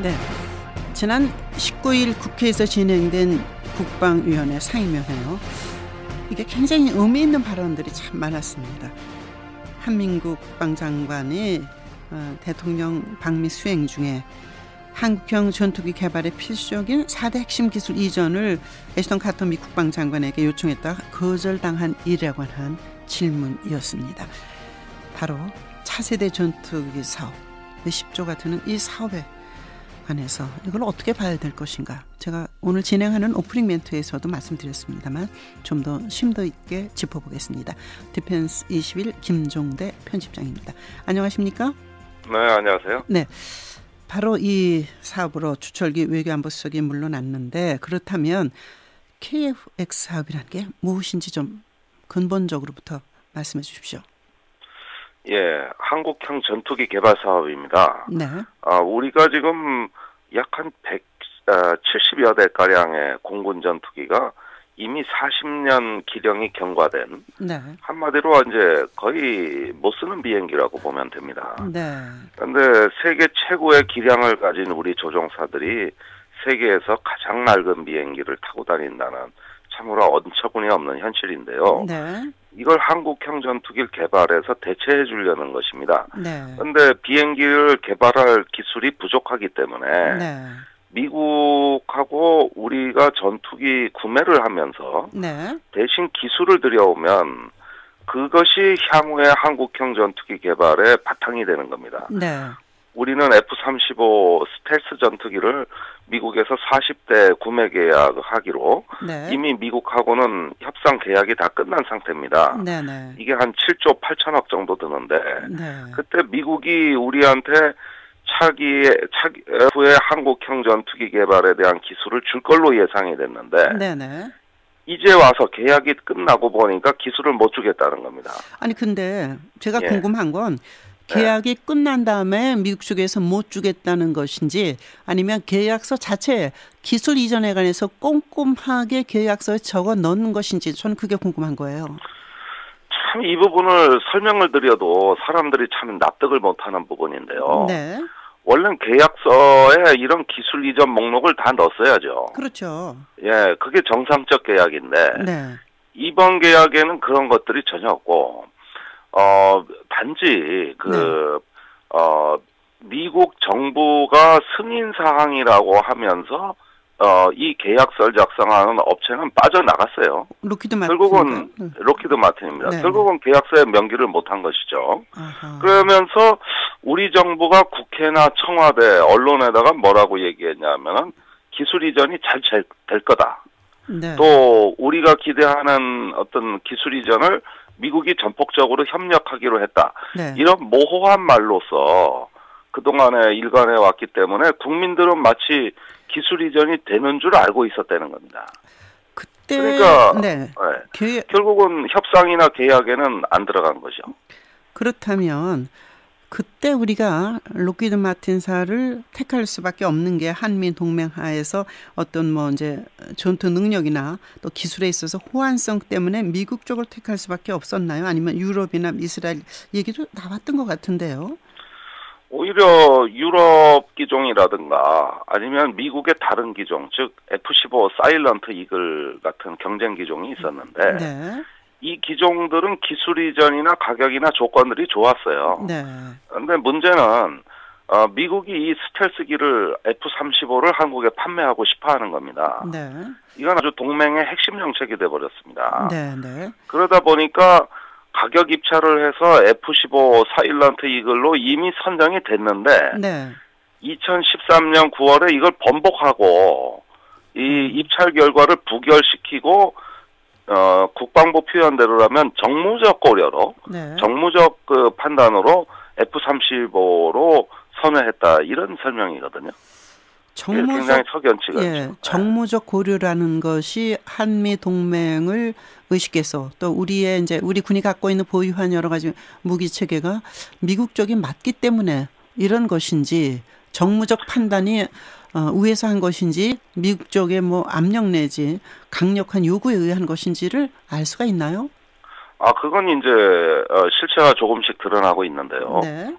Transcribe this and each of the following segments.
네, 지난 19일 국회에서 진행된 국방위원회 상임위원회요. 이게 굉장히 의미 있는 발언들이 참 많았습니다. 한민국 국방장관이 대통령 방미 수행 중에 한국형 전투기 개발에 필수적인 4대 핵심 기술 이전을 애스턴 카터 미 국방장관에게 요청했다가 거절당한 일에 관한 질문이었습니다. 바로 차세대 전투기 사업, 10조가 드는 이 사업에 관해서 이걸 어떻게 봐야 될 것인가. 제가 오늘 진행하는 오프닝 멘트에서도 말씀드렸습니다만 좀 더 심도 있게 짚어보겠습니다. 디펜스 21 김종대 편집장입니다. 안녕하십니까? 네, 안녕하세요. 네, 바로 이 사업으로 주철기 외교안보 수석이 물러났는데, 그렇다면 KF-X 사업이라는 게 무엇인지 좀 근본적으로부터 말씀해 주십시오. 예, 한국형 전투기 개발 사업입니다. 네. 우리가 지금 약 한 170여 대가량의 공군 전투기가 이미 40년 기령이 경과된, 네. 한마디로 이제 거의 못 쓰는 비행기라고 보면 됩니다. 네. 그런데 세계 최고의 기량을 가진 우리 조종사들이 세계에서 가장 낡은 비행기를 타고 다닌다는 참으로 어처구니 없는 현실인데요. 네. 이걸 한국형 전투기를 개발해서 대체해 주려는 것입니다. 네. 그런데 비행기를 개발할 기술이 부족하기 때문에 네. 미국하고 우리가 전투기 구매를 하면서 네. 대신 기술을 들여오면 그것이 향후의 한국형 전투기 개발의 바탕이 되는 겁니다. 네. 우리는 F-35 스텔스 전투기를 미국에서 40대 구매 계약을 하기로 네. 이미 미국하고는 협상 계약이 다 끝난 상태입니다. 네네. 이게 한 7조 8천억 정도 드는데, 네. 그때 미국이 우리한테 차기의 한국형 전투기 개발에 대한 기술을 줄 걸로 예상이 됐는데, 네네. 이제 와서 계약이 끝나고 보니까 기술을 못 주겠다는 겁니다. 아니 근데 제가 예. 궁금한 건 계약이 끝난 다음에 미국 쪽에서 못 주겠다는 것인지, 아니면 계약서 자체에 기술 이전에 관해서 꼼꼼하게 계약서에 적어 넣는 것인지, 저는 그게 궁금한 거예요. 참 이 부분을 설명을 드려도 사람들이 참 납득을 못하는 부분인데요. 네. 원래 계약서에 이런 기술 이전 목록을 다 넣었어야죠. 그렇죠. 예, 그게 정상적 계약인데, 네. 이번 이번 계약에는 그런 것들이 전혀 없고, 단지 미국 정부가 승인 사항이라고 하면서 이 계약서를 작성하는 업체는 빠져나갔어요. 로키드 마틴. 결국은 로키드 마틴입니다. 네. 결국은 계약서에 명기를 못한 것이죠. 아하. 그러면서 우리 정부가 국회나 청와대, 언론에다가 뭐라고 얘기했냐면은 기술 이전이 잘 될 거다. 네. 또 우리가 기대하는 어떤 기술 이전을 미국이 전폭적으로 협력하기로 했다. 네. 이런 모호한 말로서 그동안에 일관해 왔기 때문에 국민들은 마치 기술 이전이 되는 줄 알고 있었다는 겁니다. 그때 그러니까 네. 결국은 협상이나 계약에는 안 들어간 거죠. 그렇다면 그때 우리가 로키드 마틴사를 택할 수밖에 없는 게 한미 동맹 하에서 어떤 뭐 이제 전투 능력이나 또 기술에 있어서 호환성 때문에 미국 쪽을 택할 수밖에 없었나요? 아니면 유럽이나 이스라엘 얘기도 나왔던 것 같은데요. 오히려 유럽 기종이라든가 아니면 미국의 다른 기종, 즉 F-15 사일런트 이글 같은 경쟁 기종이 있었는데, 네. 이 기종들은 기술 이전이나 가격이나 조건들이 좋았어요. 네. 그런데 문제는 미국이 이 스텔스기를 F-35를 한국에 판매하고 싶어하는 겁니다. 네. 이건 아주 동맹의 핵심 정책이 돼버렸습니다. 네. 네. 그러다 보니까 가격 입찰을 해서 F-15 사일런트 이글로 이미 선정이 됐는데, 네. 2013년 9월에 이걸 번복하고 이 입찰 결과를 부결시키고 국방부 표현대로라면 정무적 고려로, 네. 정무적 그 판단으로 F-35로 선회했다, 이런 설명이거든요. 굉장히 석연치가 있죠. 정무적 고려라는 것이 한미 동맹을 의식해서 또 우리 군이 갖고 있는 보유한 여러 가지 무기 체계가 미국 쪽이 맞기 때문에 이런 것인지, 정무적 판단이 위에서 한 것인지, 미국 쪽의 뭐 압력 내지 강력한 요구에 의한 것인지를 알 수가 있나요? 그건 이제 실체가 조금씩 드러나고 있는데요. 네.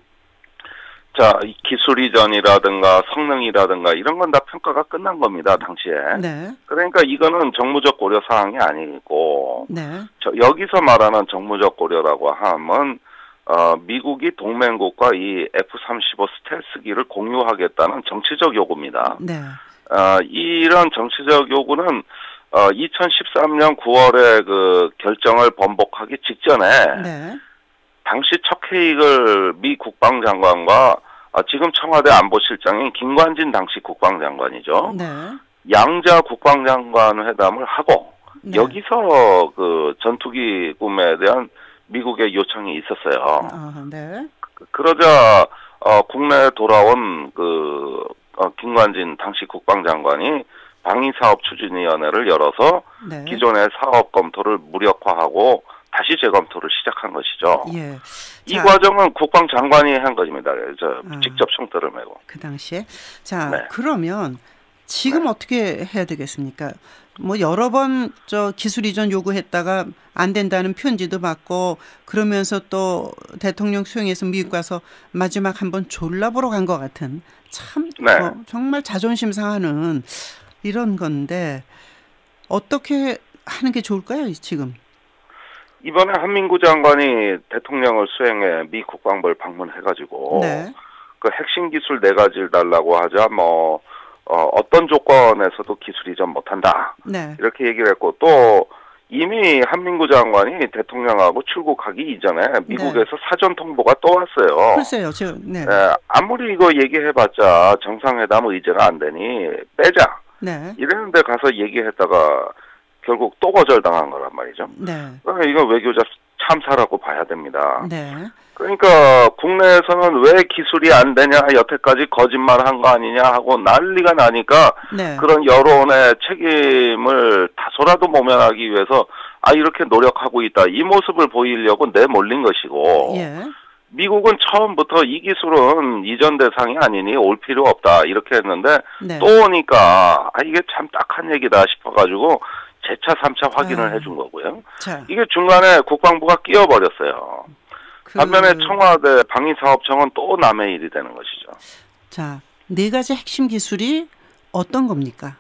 자, 이 기술 이전이라든가 성능이라든가 이런 건 다 평가가 끝난 겁니다, 당시에. 네. 그러니까 이거는 정무적 고려 사항이 아니고, 네. 여기서 말하는 정무적 고려라고 하면, 미국이 동맹국과 이 F-35 스텔스기를 공유하겠다는 정치적 요구입니다. 네. 이런 정치적 요구는 2013년 9월에 그 결정을 번복하기 직전에 네. 당시 척헤이글 미 국방장관과 지금 청와대 안보실장인 김관진 당시 국방장관이죠. 네. 양자 국방장관 회담을 하고 네. 여기서 그 전투기 구매에 대한 미국의 요청이 있었어요. 네. 그러자 국내에 돌아온 그 김관진 당시 국방장관이 방위사업추진위원회를 열어서 네. 기존의 사업 검토를 무력화하고 다시 재검토를 시작한 것이죠. 예. 이 과정은 국방장관이 한 것입니다. 직접 총대를 메고. 그 당시에. 자, 네. 그러면 지금 네. 어떻게 해야 되겠습니까? 뭐 여러 번 기술 이전 요구했다가 안 된다는 편지도 받고 그러면서 또 대통령 수행해서 미국 가서 마지막 한번 졸라보러 간 것 같은 참 네. 정말 자존심 상하는 이런 건데 어떻게 하는 게 좋을까요, 지금? 이번에 한민구 장관이 대통령을 수행해 미 국방부를 방문해가지고 네. 그 핵심 기술 4가지를 달라고 하자 뭐 어떤 조건에서도 기술 이전 못한다. 네. 이렇게 얘기를 했고 또 이미 한민구 장관이 대통령하고 출국하기 이전에 미국에서 사전 통보가 또 왔어요. 글쎄요, 네. 아무리 이거 얘기해봤자 정상회담 의제가 안 되니 빼자. 네. 이랬는데 가서 얘기했다가 결국 또 거절당한 거란 말이죠. 네. 그러니까 이거 외교적 참사라고 봐야 됩니다. 네. 그러니까 국내에서는 왜 기술이 안 되냐, 여태까지 거짓말한 거 아니냐 하고 난리가 나니까 네. 그런 여론의 책임을 다소라도 모면하기 위해서 이렇게 노력하고 있다. 이 모습을 보이려고 내몰린 것이고 예. 미국은 처음부터 이 기술은 이전 대상이 아니니 올 필요 없다. 이렇게 했는데 네. 또 오니까 이게 참 딱한 얘기다 싶어가지고 재차 3차 확인을 해준 거고요. 자, 이게 중간에 국방부가 끼어버렸어요. 반면에 청와대 방위사업청은 또 남의 일이 되는 것이죠. 자, 4가지 핵심 기술이 어떤 겁니까?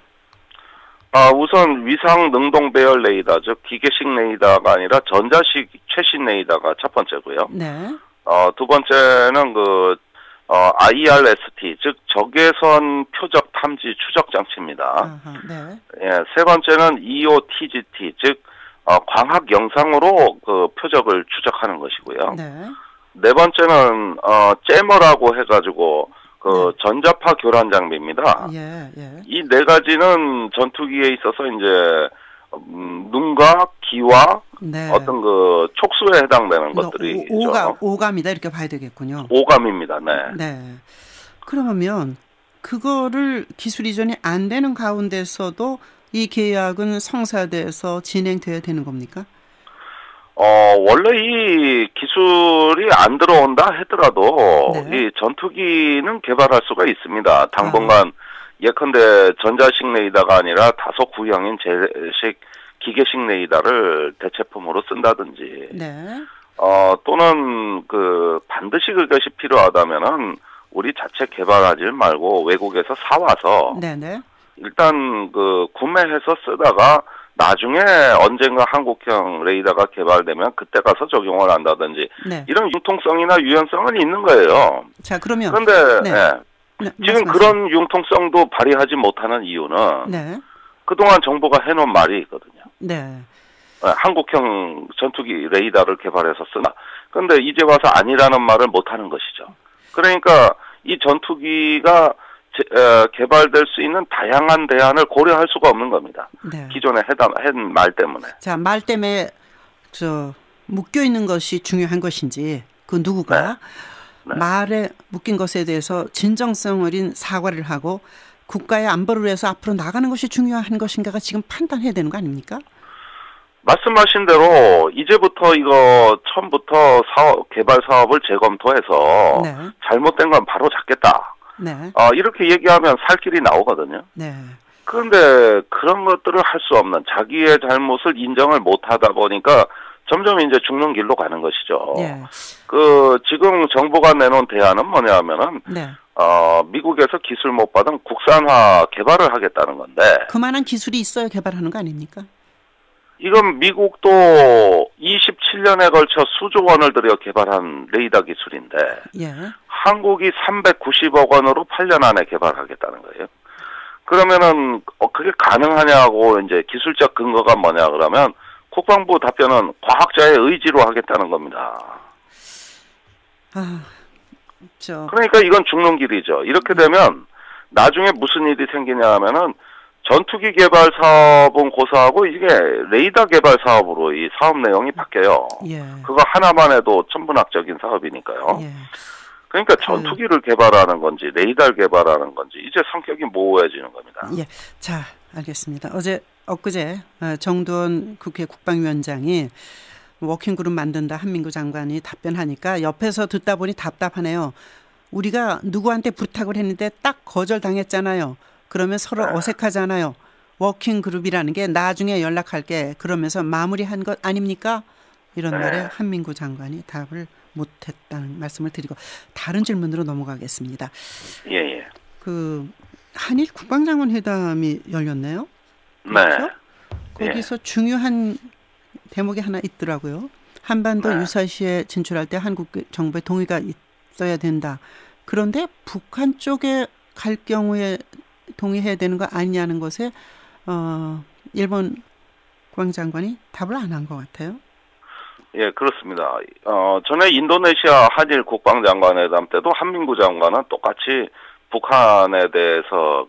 우선 위상 능동 배열 레이더, 즉 기계식 레이더가 아니라 전자식 최신 레이더가 첫 번째고요. 네. 두 번째는 IRST, 즉 적외선 표적 탐지 추적 장치입니다. 네. 예, 세 번째는 EOTGT, 즉 광학 영상으로 그 표적을 추적하는 것이고요. 네 번째는 잼머라고 해가지고 그 전자파 교란 장비입니다. 예. 이 4가지는 전투기에 있어서 이제 눈과 귀와 네. 어떤 그 촉수에 해당되는 것들이 오감이다 이렇게 봐야 되겠군요. 오감입니다. 네. 네. 그러면 그거를 기술 이전이 안 되는 가운데서도 이 계약은 성사돼서 진행돼야 되는 겁니까? 원래 이 기술이 안 들어온다 하더라도 네. 이 전투기는 개발할 수가 있습니다. 당분간 예컨대 전자식 레이더가 아니라 다소 구형인 제식 기계식 레이더를 대체품으로 쓴다든지, 네. 또는 반드시 그것이 필요하다면은 우리 자체 개발하지 말고 외국에서 사와서 네네. 일단 구매해서 쓰다가 나중에 언젠가 한국형 레이더가 개발되면 그때 가서 적용을 한다든지 네. 이런 융통성이나 유연성은 있는 거예요. 자, 그러면 그런데 네, 지금 그런 융통성도 발휘하지 못하는 이유는 그동안 정부가 해놓은 말이 있거든요. 네. 한국형 전투기 레이더를 개발해서 쓰나. 그런데 이제 와서 아니라는 말을 못하는 것이죠. 그러니까 이 전투기가 개발될 수 있는 다양한 대안을 고려할 수가 없는 겁니다. 네. 기존에 한 말 때문에. 자, 말 때문에 묶여 있는 것이 중요한 것인지 그 누구가 네. 말에 묶인 것에 대해서 진정성 어린 사과를 하고 국가의 안보를 위해서 앞으로 나가는 것이 중요한 것인가가 지금 판단해야 되는 거 아닙니까? 말씀하신 대로 이제부터 이거 처음부터 개발 사업을 재검토해서 잘못된 건 바로 잡겠다. 네. 이렇게 얘기하면 살 길이 나오거든요. 네. 그런데 그런 것들을 할 수 없는 자기의 잘못을 인정을 못하다 보니까 점점 이제 죽는 길로 가는 것이죠. 예. 지금 정부가 내놓은 대안은 뭐냐 하면은, 네. 미국에서 기술 못 받은 국산화 개발을 하겠다는 건데. 그만한 기술이 있어야 개발하는 거 아닙니까? 이건 미국도 27년에 걸쳐 수조 원을 들여 개발한 레이더 기술인데. 예. 한국이 390억 원으로 8년 안에 개발하겠다는 거예요. 그러면은, 그게 가능하냐고 이제 기술적 근거가 뭐냐 그러면, 국방부 답변은 과학자의 의지로 하겠다는 겁니다. 그러니까 이건 죽는 길이죠. 이렇게 되면 나중에 무슨 일이 생기냐 하면은 전투기 개발 사업은 고사하고 이게 레이더 개발 사업으로 이 사업 내용이 바뀌어요. 예. 그거 하나만 해도 천문학적인 사업이니까요. 예. 그러니까 전투기를 개발하는 건지 레이더를 개발하는 건지 이제 성격이 모호해지는 겁니다. 예. 자, 알겠습니다. 엊그제 정두원 국회 국방위원장이 워킹그룹 만든다 한민구 장관이 답변하니까 옆에서 듣다 보니 답답하네요. 우리가 누구한테 부탁을 했는데 딱 거절당했잖아요. 그러면 서로 어색하잖아요. 워킹그룹이라는 게 나중에 연락할게 그러면서 마무리한 것 아닙니까? 이런 말에 한민구 장관이 답을 못했다는 말씀을 드리고 다른 질문으로 넘어가겠습니다. 예. 한일 국방장관 회담이 열렸네요. 네. 그렇죠? 거기서 중요한 대목이 하나 있더라고요. 한반도 유사시에 진출할 때 한국 정부의 동의가 있어야 된다. 그런데 북한 쪽에 갈 경우에 동의해야 되는 거 아니냐는 것에 일본 국방장관이 답을 안 한 것 같아요. 예, 그렇습니다. 전에 인도네시아 한일 국방장관회담 때도 한민구 장관은 똑같이 북한에 대해서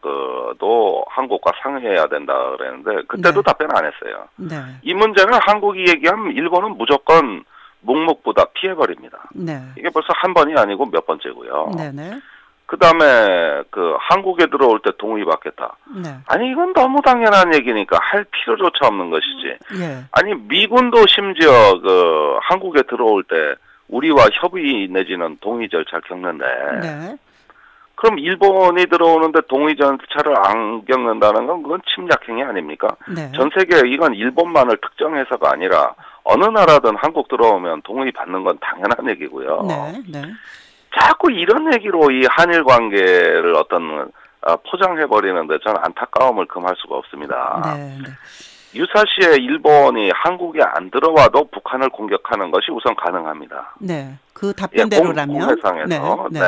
도 한국과 상의해야 된다 그랬는데 그때도 답변 안 했어요. 네. 이 문제는 한국이 얘기하면 일본은 무조건 묵묵부답 피해버립니다. 네. 이게 벌써 한 번이 아니고 몇 번째고요. 네네. 그다음에 한국에 들어올 때 동의받겠다. 네. 아니 이건 너무 당연한 얘기니까 할 필요조차 없는 것이지. 예. 아니 미군도 심지어 한국에 들어올 때 우리와 협의 내지는 동의 절차를 겪는데. 네. 그럼 일본이 들어오는데 동의 절차를 안 겪는다는 건 그건 침략행위 아닙니까? 네. 전 세계 이건 일본만을 특정해서가 아니라 어느 나라든 한국 들어오면 동의 받는 건 당연한 얘기고요. 네. 네. 자꾸 이런 얘기로 이 한일 관계를 포장해버리는데 저는 안타까움을 금할 수가 없습니다. 네. 네. 유사시에 일본이 한국에 안 들어와도 북한을 공격하는 것이 우선 가능합니다. 네. 그 답변대로라면. 공해상에서. 네. 네.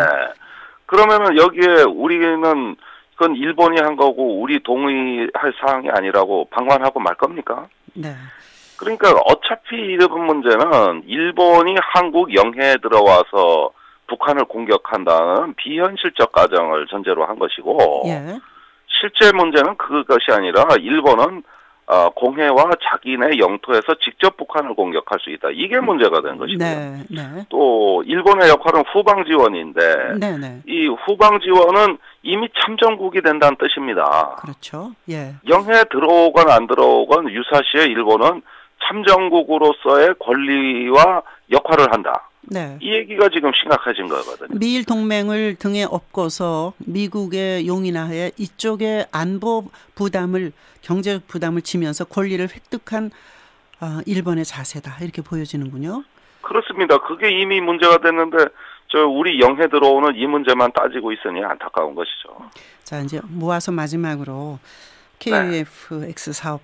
그러면은 여기에 우리는 그건 일본이 한 거고 우리 동의할 사항이 아니라고 방관하고 말 겁니까? 네. 그러니까 어차피 이런 문제는 일본이 한국 영해에 들어와서 북한을 공격한다는 비현실적 가정을 전제로 한 것이고 예. 실제 문제는 그것이 아니라 일본은 공해와 자기네 영토에서 직접 북한을 공격할 수 있다. 이게 문제가 된 것이고요. 네, 네. 또 일본의 역할은 후방 지원인데 네, 네. 이 후방 지원은 이미 참전국이 된다는 뜻입니다. 그렇죠. 예. 영해에 들어오건 안 들어오건 유사시에 일본은 참전국으로서의 권리와 역할을 한다. 네. 이 얘기가 지금 심각해진 거거든요. 미일 동맹을 등에 업고서 미국의 용인하에 이쪽에 안보 부담을 경제 부담을 지면서 권리를 획득한 일본의 자세다 이렇게 보여지는군요. 그렇습니다. 그게 이미 문제가 됐는데 우리 영해 들어오는 이 문제만 따지고 있으니 안타까운 것이죠. 자 이제 모아서 마지막으로 KF-X 사업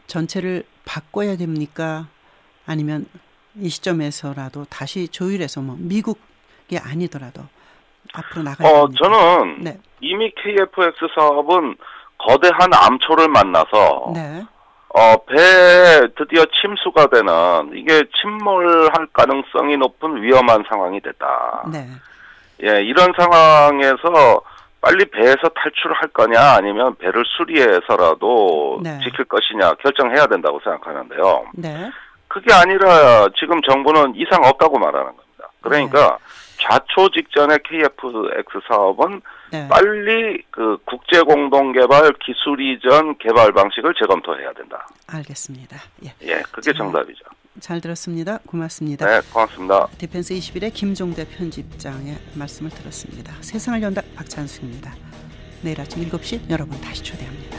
전체를 바꿔야 됩니까? 아니면 이 시점에서라도 다시 조율해서 미국이 아니더라도 앞으로 나가야 됩니까? 저는 네. 이미 KF-X 사업은 거대한 암초를 만나서 네. 배에 드디어 침수가 되는 이게 침몰할 가능성이 높은 위험한 상황이 됐다. 네. 예, 이런 상황에서 빨리 배에서 탈출할 거냐 아니면 배를 수리해서라도 네. 지킬 것이냐 결정해야 된다고 생각하는데요. 네. 그게 아니라 지금 정부는 이상 없다고 말하는 겁니다. 그러니까 좌초 직전의 KF-X 사업은 네. 빨리 국제 공동 개발 기술 이전 개발 방식을 재검토해야 된다. 알겠습니다. 예, 그게 정답이죠. 잘 들었습니다. 고맙습니다. 네, 고맙습니다. 디펜스 21의 김종대 편집장의 말씀을 들었습니다. 세상을 연다 박찬수입니다. 내일 아침 7시 여러분 다시 초대합니다.